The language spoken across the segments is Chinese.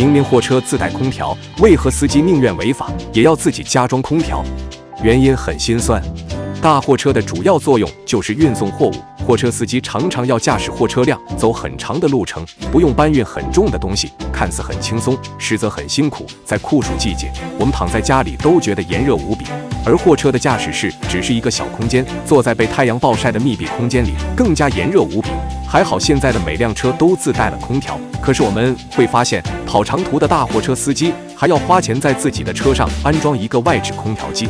明明货车自带空调，为何司机宁愿违法也要自己加装空调？原因很心酸。大货车的主要作用就是运送货物，货车司机常常要驾驶货车辆走很长的路程，不用搬运很重的东西，看似很轻松，实则很辛苦。在酷暑季节，我们躺在家里都觉得炎热无比，而货车的驾驶室只是一个小空间，坐在被太阳暴晒的密闭空间里，更加炎热无比。还好现在的每辆车都自带了空调，可是我们会发现，跑长途的大货车司机还要花钱在自己的车上安装一个外置空调机。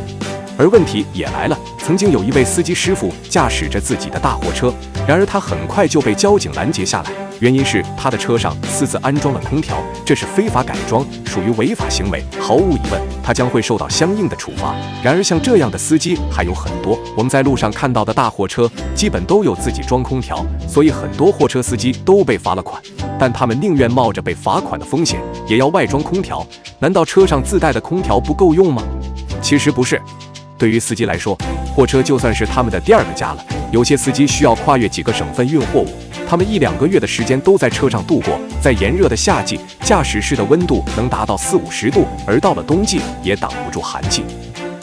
而问题也来了，曾经有一位司机师傅驾驶着自己的大货车，然而他很快就被交警拦截下来，原因是他的车上私自安装了空调，这是非法改装，属于违法行为，毫无疑问，他将会受到相应的处罚。然而像这样的司机还有很多，我们在路上看到的大货车基本都有自己装空调，所以很多货车司机都被罚了款，但他们宁愿冒着被罚款的风险，也要外装空调。难道车上自带的空调不够用吗？其实不是。对于司机来说，货车就算是他们的第二个家了。有些司机需要跨越几个省份运货物，他们1-2个月的时间都在车上度过。在炎热的夏季，驾驶室的温度能达到40-50度，而到了冬季也挡不住寒气。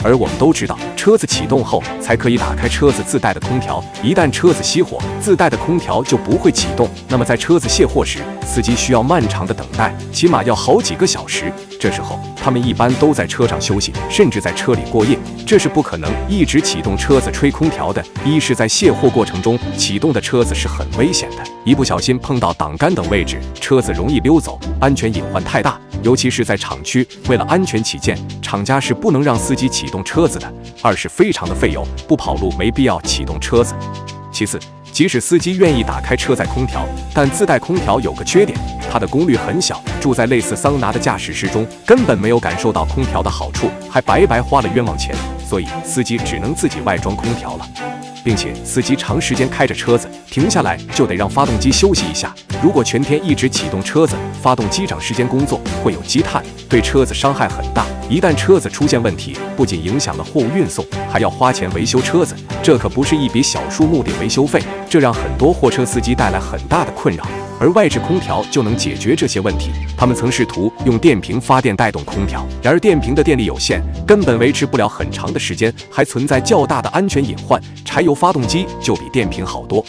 而我们都知道，车子启动后才可以打开车子自带的空调，一旦车子熄火，自带的空调就不会启动。那么在车子卸货时，司机需要漫长的等待，起码要好几个小时。这时候他们一般都在车上休息，甚至在车里过夜，这是不可能一直启动车子吹空调的。一是在卸货过程中启动的车子是很危险的，一不小心碰到挡杆等位置，车子容易溜走，安全隐患太大。尤其是在厂区，为了安全起见，厂家是不能让司机启动车子的。二是非常的费油，不跑路没必要启动车子。其次，即使司机愿意打开车载空调，但自带空调有个缺点，它的功率很小，住在类似桑拿的驾驶室中，根本没有感受到空调的好处，还白白花了冤枉钱，所以司机只能自己外装空调了。并且司机长时间开着车子，停下来就得让发动机休息一下。如果全天一直启动车子，发动机长时间工作会有积碳，对车子伤害很大。一旦车子出现问题，不仅影响了货物运送，还要花钱维修车子，这可不是一笔小数目的维修费，这让很多货车司机带来很大的困扰。而外置空调就能解决这些问题。他们曾试图用电瓶发电带动空调，然而电瓶的电力有限，根本维持不了很长的时间，还存在较大的安全隐患。柴油发动机就比电瓶好多。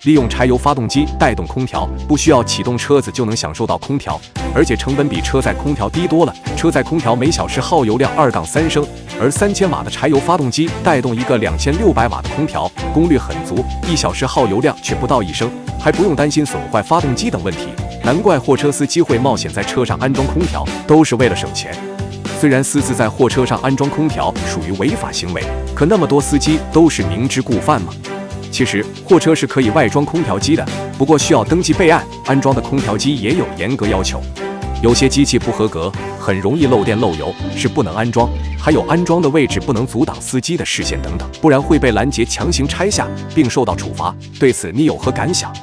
利用柴油发动机带动空调，不需要启动车子就能享受到空调，而且成本比车载空调低多了。车载空调每小时耗油量2-3升，而3000瓦的柴油发动机带动一个2600瓦的空调，功率很足，1小时耗油量却不到1升，还不用担心损坏发动机等问题。难怪货车司机会冒险在车上安装空调，都是为了省钱。虽然私自在货车上安装空调属于违法行为，可那么多司机都是明知故犯吗？其实货车是可以外装空调机的，不过需要登记备案，安装的空调机也有严格要求。有些机器不合格，很容易漏电漏油，是不能安装。还有安装的位置不能阻挡司机的视线等等，不然会被拦截强行拆下，并受到处罚。对此你有何感想？